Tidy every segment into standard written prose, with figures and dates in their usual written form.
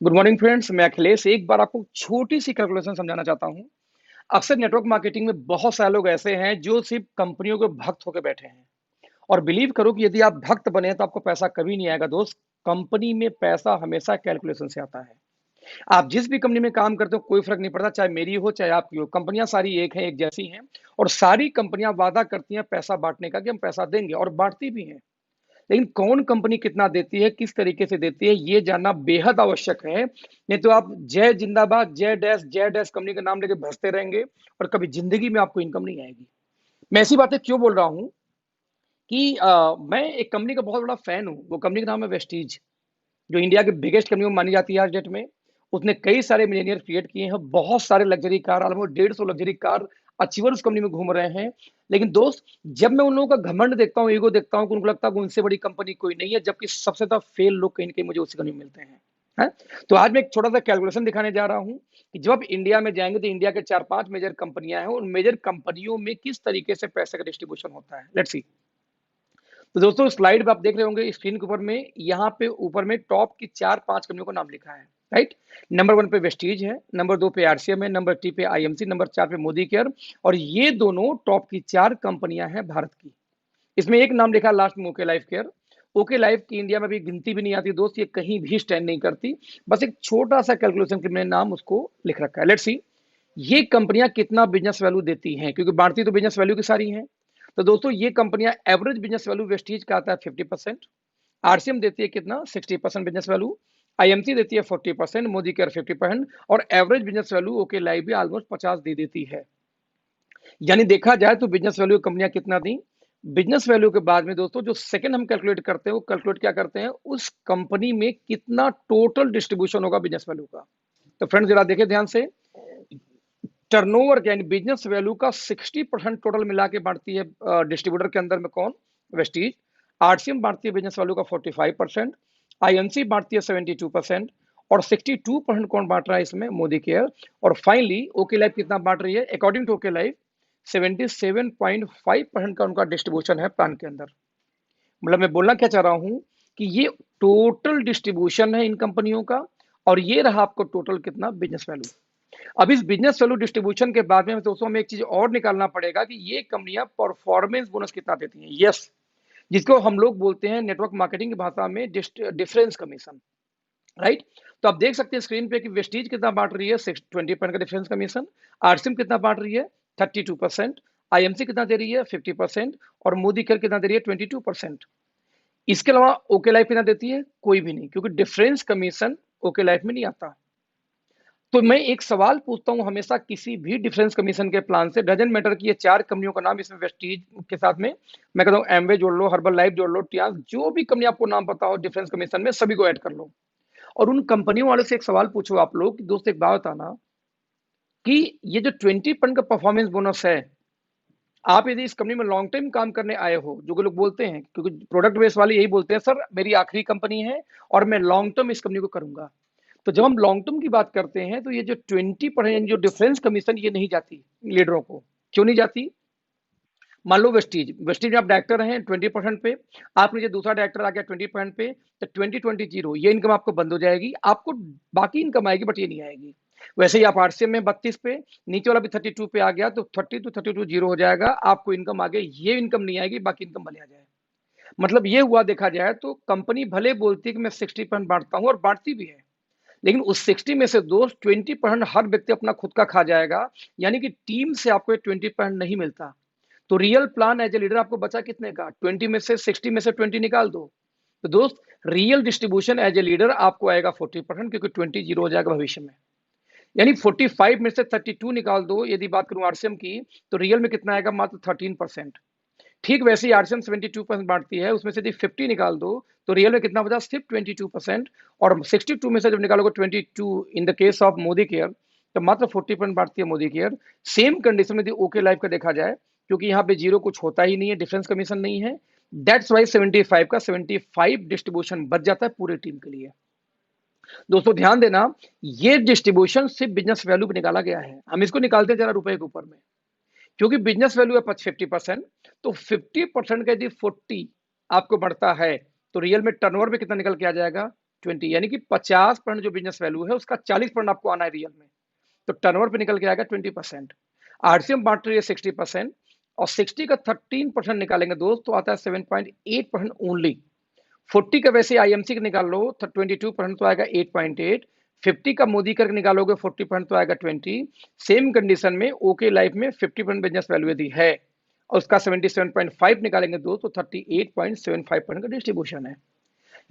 Good morning friends, मैं अखिलेश एक बार आपको छोटी सी कैलकुलेशन समझाना चाहता हूं। अक्सर नेटवर्क मार्केटिंग में बहुत सारे लोग ऐसे हैं जो सिर्फ कंपनियों के भक्त होकर बैठे हैं। और बिलीव करो कि यदि आप भक्त बने तो आपको पैसा कभी नहीं आएगा दोस्त। कंपनी में पैसा हमेशा कैलकुलेशन से आता है। आप जिस भी कंपनी में काम करते हो कोई फर्क नहीं पड़ता, चाहे मेरी हो चाहे आपकी हो, कंपनियां सारी एक हैं, एक जैसी हैं। और सारी कंपनियां वादा करती हैं पैसा बांटने का कि हम पैसा देंगे, और बांटती भी हैं। लेकिन कौन कंपनी कितना देती है, किस तरीके से देती है, ये जानना बेहद आवश्यक है। नहीं तो आप जय जिंदाबाद, जय डैश कंपनी का नाम लेके भसते रहेंगे और कभी जिंदगी में आपको इनकम नहीं आएगी। मैं ऐसी बातें क्यों बोल रहा हूं कि मैं एक कंपनी का बहुत बड़ा फैन हूं। वो कंपनी का नाम है वेस्टीज, जो इंडिया के बिगेस्ट कंपनी में मानी जाती है आज डेट में। उसने कई सारे मिलीनियर क्रिएट किए हैं, बहुत सारे luxury car, almost 150 luxury car achiever उस कंपनी में घूम रहे हैं। लेकिन दोस्त, जब मैं उन लोगों का घमंड देखता हूँ, ईगो देखता हूँ, उनको लगता है कि उनसे बड़ी कंपनी कोई नहीं है, जबकि सबसे ज्यादा फेल लोग कहीं ना कहीं मुझे उसी कंपनी में मिलते हैं। है? तो आज मैं एक छोटा सा कैलकुलेशन दिखाने जा रहा हूँ कि जब आप इंडिया में जाएंगे तो इंडिया के 4-5 मेजर कंपनियां हैं, उन मेजर कंपनियों में किस तरीके से पैसे का डिस्ट्रीब्यूशन होता है। Let's see. तो दोस्तों, स्लाइड पे आप देख रहे होंगे स्क्रीन के ऊपर में, यहाँ पे ऊपर में टॉप की 4-5 कंपनियों का नाम लिखा है। राइट। नंबर 1 पे वेस्टीज है, नंबर 2 पे आरसीएम है, नंबर 3 पे आईएमसी, नंबर 4 पे मोदी केयर। और ये दोनों टॉप की 4 कंपनियां हैं भारत की। इसमें एक नाम लिखा लास्ट में, okay life care. Okay life की इंडिया में भी गिनती भी नहीं आती दोस्त, ये कहीं भी स्टैंड नहीं करती। बस एक छोटा सा कैलकुलेशन के मैंने नाम उसको लिख रखा है। लेट्स सी, ये कंपनियां कितना बिजनेस वैल्यू देती हैं, क्योंकि भारतीय तो बिजनेस वैल्यू की सारी हैं। तो दोस्तों, ये कंपनियां एवरेज बिजनेस वैल्यू वेस्टीज का आता है 50%, आरसीएम देती है कितना 60% बिजनेस वैल्यू, आईएमसी देती है 40%, मोदी केयर 50%, और average business value okay life भी ऑलमोस्ट 50 दे देती है। यानी देखा जाए तो बिजनेस वैल्यू कंपनियां कितना दी। बिजनेस वैल्यू के बाद में दोस्तों जो सेकंड हम कैलकुलेट करते हैं, वो कैलकुलेट क्या करते हैं, उस कंपनी में कितना टोटल डिस्ट्रीब्यूशन होगा बिजनेस वैल्यू का। तो फ्रेंड्स, जरा देखिए ध्यान से। टर्नओवर यानी बिजनेस वैल्यू का 60% टोटल मिला के बांटती है डिस्ट्रीब्यूटर के अंदर में कौन, वेस्टीज। आरसीएम बांटती है बिजनेस वैल्यू का 45%, आईएनसी बांटती है 72%, और 62% कौन बांट रहा है इसमें, मोदी केयर। और फाइनली ओके लाइफ कितना बांट रही है, अकॉर्डिंग टू ओके लाइफ 77.5% का उनका डिस्ट्रीब्यूशन है प्लान के अंदर। मतलब मैं बोलना क्या चाह रहा हूं कि ये टोटल डिस्ट्रीब्यूशन है इन कंपनियों का, और ये रहा आपको टोटल कितना बिजनेस वैल्यू। अब इस बिजनेस वैल्यू डिस्ट्रीब्यूशन के बाद में दोस्तों हमें एक चीज और निकालना पड़ेगा कि ये कंपनियां परफॉर्मेंस बोनस कितना देती हैं। यस, जिसको हम लोग बोलते हैं नेटवर्क मार्केटिंग की भाषा में डिफरेंस कमीशन। राइट। तो आप देख सकते हैं स्क्रीन पे कि वेस्टीज कितना बांट रही है, 20% का डिफरेंस कमीशन। आरसीएम कितना बांट रही है, 32%। आईएमसी कितना दे रही है, 50%। और मोदी केयर कितना दे रही है, 22%। इसके अलावा ओके लाइफ कितना देती है, कोई भी नहीं, क्योंकि डिफरेंस कमीशन ओके लाइफ में नहीं आता। तो मैं एक सवाल पूछता हूं हमेशा किसी भी डिफरेंस कमीशन के प्लान से, डजेंट मैटर कि ये 4 कंपनियों का नाम इसमें वेस्टीज के साथ में, मैं कहता हूं एमवे जोड़ लो, हर्बल लाइफ जोड़ लो, टियास, जो भी कंपनी आपको नाम पता हो डिफरेंस कमीशन में, सभी को ऐड कर लो। और उन कंपनियों वाले से एक सवाल पूछो आप लोग कि दोस्त एक बात बताना कि ये जो 20% का परफॉर्मेंस बोनस है, आप यदि इस कंपनी में लॉन्ग टाइम काम करने आए हो, जो लोग बोलते हैं, क्योंकि प्रोडक्ट बेस वाले यही बोलते हैं, सर मेरी आखिरी कंपनी है और मैं लॉन्ग टर्म इस कंपनी को करूंगा। तो जब हम लॉन्ग टर्म की बात करते हैं तो ये जो 20% जो डिफरेंस कमीशन, ये नहीं जाती लीडरों को। क्यों नहीं जाती? मान लो वेस्टीज वेस्टीज में आप डायरेक्टर हैं 20% पे, आप नीचे दूसरा डायरेक्टर आ गया 20% पे, तो 20-20 ये इनकम आपको बंद हो जाएगी, आपको बाकी इनकम आएगी बट ये नहीं आएगी। वैसे ही आप आरसीएम में 32 पे, नीचे वाला भी 32 पे आ गया, तो 30 to 32 जीरो हो जाएगा, आपको इनकम आ गई, ये इनकम नहीं आएगी, बाकी इनकम भले आ जाए। मतलब ये हुआ, देखा जाए तो कंपनी भले बोलती है कि मैं 60% बांटता हूँ, और बांटती भी है, लेकिन उस 60 में से दोस्त 20% हर व्यक्ति अपना खुद का खा जाएगा। यानी कि टीम से आपको 20% नहीं मिलता। तो real plan as a leader आपको बचा कितने का, 20 में से 60 में से 20 निकाल दो। तो दोस्त, real distribution as a leader आपको आएगा 40%, क्योंकि 20 जीरो हो जाएगा भविष्य में। यानी 45 में से 32 निकाल दो, यदि बात करूं आरसीएम की, तो रियल में कितना आएगा, मात्र 13%। ठीक वैसे ही आरसीएम 72% बांटती है, उसमें से यदि 50 निकाल दो तो रियल में कितना बचा, सिर्फ 22%। और 62 में से जब निकालोगे 22 in the case of Modi care, तो मात्र 40% बांटती है मोदी केयर। सेम कंडीशन में यदि ओके लाइफ का देखा जाए, क्योंकि यहाँ पे जीरो कुछ होता ही नहीं है, डिफरेंस कमीशन नहीं है, दैट्स वाई 75 का 75 डिस्ट्रीब्यूशन बच जाता है पूरी टीम के लिए। दोस्तों ध्यान देना, ये डिस्ट्रीब्यूशन सिर्फ बिजनेस वैल्यू पे निकाला गया है, हम इसको निकालते हैं जरा रुपए के ऊपर में। क्योंकि बिजनेस वैल्यू है 50%, तो 50% का यदि 40 आपको बढ़ता है, तो रियल में टर्नओवर में कितना निकल के आ जाएगा, 20, यानी कि 50% जो बिजनेस वैल्यू है उसका 40% आपको आना है रियल में, तो टर्नओवर पे निकल के आएगा 20%। आरसीएम बांट रही है 60%, और 60 का 13% निकालेंगे दोस्त तो आता है 7.8% ओनली। 40 का वैसे आईएमसी का निकाल लो तो 22% तो आएगा 8.8। 50 का मोदी करके निकालोगे 40% तो आएगा 20। सेम कंडीशन में ओके लाइफ में 50% बिजनेस वैल्यू यदि है और उसका 77.5 निकालेंगे दोस्त तो 38.75% का डिस्ट्रीब्यूशन है।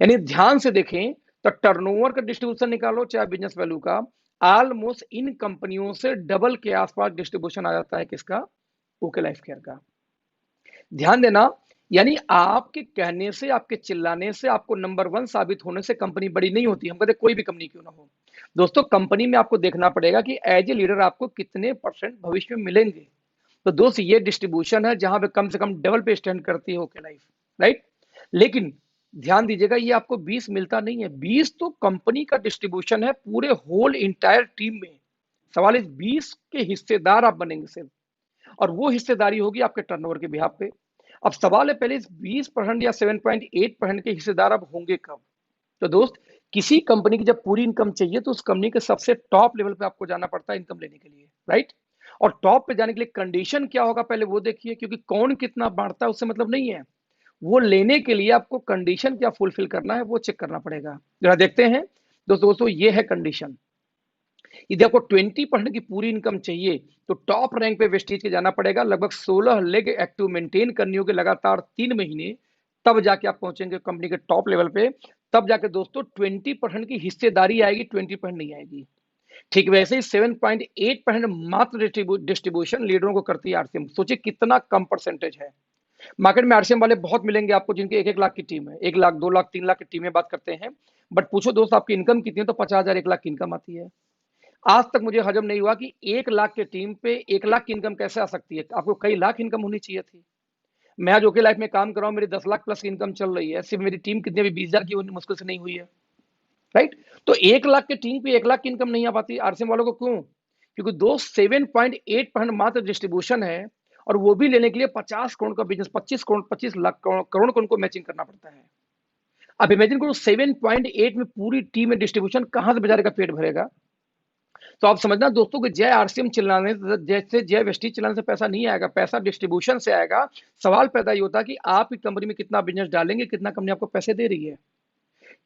यानी ध्यान से देखें तो टर्नओवर का डिस्ट्रीब्यूशन निकालो चाहे बिजनेस वैल्यू का, ऑलमोस्ट इन कंपनियों से डबल के आसपास डिस्ट्रीब्यूशन आ जाता है किसका, ओके लाइफ केयर का। ध्यान देना, यानी आपके कहने से आपके चिल्लाने से आपको नंबर 1 साबित होने से कंपनी बड़ी नहीं होती। हम कहते कोई भी कंपनी क्यों ना हो दोस्तों, कंपनी में आपको देखना पड़ेगा कि एज ए लीडर आपको कितने % भविष्य में मिलेंगे। तो दोस्त ये डिस्ट्रीब्यूशन है जहां पे कम से कम डबल पे स्टैंड करती है ओके लाइफ, राइट। लेकिन ध्यान दीजिएगा ये आपको 20 मिलता नहीं है, 20 तो कंपनी का डिस्ट्रीब्यूशन है पूरे होल इंटायर टीम में। सवाल इस 20 के हिस्सेदार आप बनेंगे सिर्फ, और वो हिस्सेदारी होगी आपके टर्नओवर के बिहाफ पे। अब सवाल है पहले इस 20% या 7.8% के हिस्सेदार अब होंगे कब। तो दोस्त किसी कंपनी की जब पूरी इनकम चाहिए तो उस कंपनी के सबसे टॉप लेवल पे आपको जाना पड़ता है इनकम लेने के लिए, राइट। और टॉप पे जाने के लिए कंडीशन क्या होगा पहले वो देखिए, क्योंकि कौन कितना बांटता है उससे मतलब नहीं है, वो लेने के लिए आपको कंडीशन क्या फुलफिल करना है वो चेक करना पड़ेगा। जरा देखते हैं दोस्तों ये है कंडीशन। यदि आपको 20% की पूरी इनकम चाहिए तो टॉप रैंक पे वेस्टीज के जाना पड़ेगा, लगभग 16 लेग एक्टिव मेंटेन करनी होगी लगातार 3 महीने, तब जाके आप पहुंचेंगे कंपनी के टॉप लेवल पे। तब जाके दोस्तों 20% की हिस्सेदारी आएगी, 20% नहीं आएगी। ठीक वैसे ही 7.8% मात्र डिस्ट्रीब्यूशन लीडरों को करती है आरसीएम। सोचिए कितना कम परसेंटेज है। मार्केट में आरसीएम वाले बहुत मिलेंगे आपको जिनके 1-1 लाख की टीम है, 1 लाख 2 लाख 3 लाख की टीमें बात करते हैं, बट पूछो दोस्त आपकी इनकम कितनी है तो 50,000 1 लाख की इनकम आती है। आज तक मुझे हजम नहीं हुआ कि 1 लाख के टीम पे 1 लाख की इनकम कैसे आ सकती है। आपको कई लाख इनकम होनी चाहिए थी। मैं आज ओके लाइफ में काम कर रहा हूं, मेरी 10 लाख प्लस की इनकम चल रही है, सिर्फ मेरी टीम कितने भी 20,000 की होनी मुश्किल से नहीं हुई है, राइट। तो 1 लाख के टीम पे 1 लाख की इनकम नहीं आ पाती आरसीएम वालों को, क्यों? क्योंकि दोस्त 7.8% मात्र डिस्ट्रीब्यूशन है, और वो भी लेने के लिए 50 करोड़ का बिजनेस, 25 करोड़ 25 लाख करोड़ को उनको मैचिंग करना पड़ता है। अब इमेजिन करो 7.8 में पूरी टीम में डिस्ट्रीब्यूशन कहां से बेचारे का पेट भरेगा। तो आप समझना दोस्तों कि जय आरसीएम चिल्लाने जैसे जय वेस्टीज चिल्लाने से पैसा नहीं आएगा, पैसा डिस्ट्रीब्यूशन से आएगा। सवाल पैदा ये होता है कि आप की कंपनी में कितना बिजनेस डालेंगे, कितना कंपनी आपको पैसे दे रही है।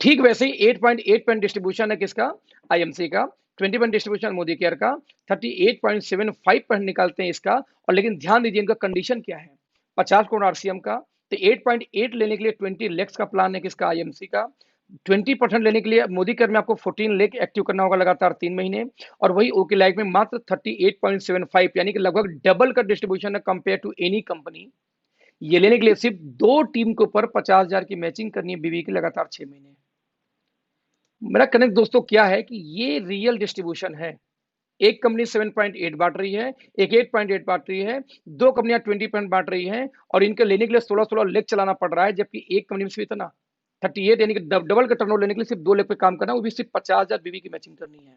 ठीक वैसे ही 8.8% डिस्ट्रीब्यूशन है किसका, आईएमसी का, 20% डिस्ट्रीब्यूशन मोदी केयर का, 38.75% निकालते हैं इसका। और लेकिन ध्यान दीजिए इनका कंडीशन क्या है, 50 करोड़ आरसीएम का, तो 8.8 लेने के लिए 20 लाख का प्लान है किसका, आईएमसी का। 20% लेने के लिए मोदी केयर में आपको 14 लाख एक्टिव करना होगा लगातार 3 महीने, और वही ओके लाइफ में मात्र 38.75, यानी कि लगभग डबल का डिस्ट्रीब्यूशन है कंपेयर टू एनी कंपनी। ये लेने के लिए सिर्फ 2 टीम के ऊपर 50,000 की मैचिंग करनी है बीवी की लगातार 6 महीने। मेरा कनेक्ट दोस्तों क्या है कि ये रियल डिस्ट्रीब्यूशन है। एक कंपनी 7.8 बांट रही है, एक 8.8 बांट रही है, 2 कंपनियां 20% बांट रही हैं, और इनके लेने के लिए 16-16 लेग चलाना पड़ रहा है, जबकि एक कंपनी में सिर्फ इतना 38, यानी कि डबल का टर्नओवर लेने के लिए सिर्फ 2 लेग पे काम करना है, वो भी सिर्फ 50,000 बीवी की मैचिंग करनी है।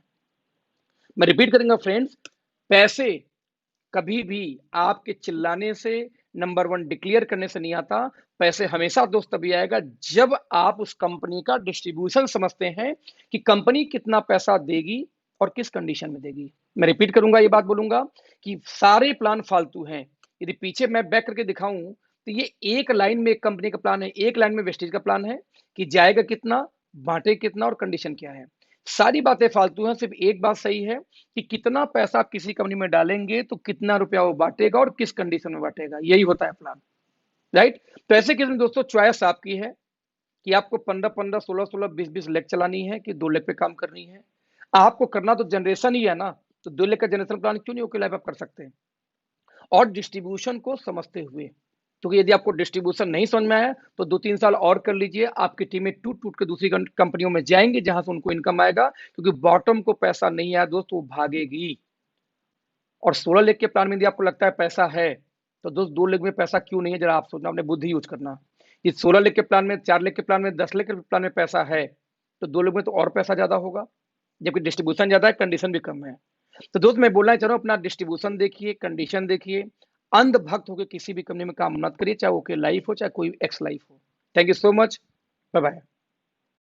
मैं रिपीट करूंगा फ्रेंड्स, पैसे कभी भी आपके चिल्लाने से, नंबर 1 डिक्लेयर करने से नहीं आता। पैसे हमेशा दोस्त तभी आएगा जब आप उस कंपनी का डिस्ट्रीब्यूशन समझते हैं कि कंपनी कितना पैसा देगी और किस कंडीशन में देगी। मैं रिपीट करूंगा, ये बात बोलूंगा कि सारे प्लान फालतू हैं। यदि पीछे मैं बैक करके दिखाऊं तो ये एक लाइन में एक कंपनी का प्लान है, एक लाइन में वेस्टेज का प्लान है कि जाएगा कितना, बांटे कितना और कंडीशन क्या है। सारी बातें फालतू हैं, सिर्फ एक बात सही है कि कितना पैसा आप किसी कंपनी में डालेंगे तो कितना रुपया वो बांटेगा और किस कंडीशन में बांटेगा, यही होता है प्लान, राइट। तो ऐसे केस में दोस्तों चॉइस आपकी है कि आपको 15-15, 16-16, 20-20 लेग चलानी है कि 2 लेग पे काम करनी है। आपको करना तो जनरेशन ही है ना, तो 2 लेग का जनरेशन प्लान क्यों नहीं ओके लाइफ आप कर सकते हैं, और डिस्ट्रीब्यूशन को समझते हुए। क्योंकि यदि आपको डिस्ट्रीब्यूशन नहीं समझ में आया तो 2-3 साल और कर लीजिए, आपकी टीमें टूट टूट के दूसरी कंपनियों में जाएंगी जहां से उनको इनकम आएगा, क्योंकि बॉटम को पैसा नहीं आया दोस्त वो भागेगी। और 16 लेग के प्लान में यदि आपको लगता है पैसा है तो दोस्त 2 लेग में पैसा क्यों नहीं है, जरा आप सोचना, अपने बुद्धि यूज करना। इस 16 लेग के प्लान में, 4 लेग के प्लान में, 10 लेग के प्लान में पैसा है तो 2 लेग में तो और पैसा ज्यादा होगा, जबकि डिस्ट्रीब्यूशन ज्यादा है, कंडीशन भी कम है। तो दोस्त मैं बोलना चाह रहा हूँ अपना डिस्ट्रीब्यूशन देखिए, कंडीशन देखिए, अंधभक्त होकर किसी भी कंपनी में काम मत करिए, चाहे ओके लाइफ हो चाहे कोई एक्स लाइफ हो। Thank you so much, bye bye.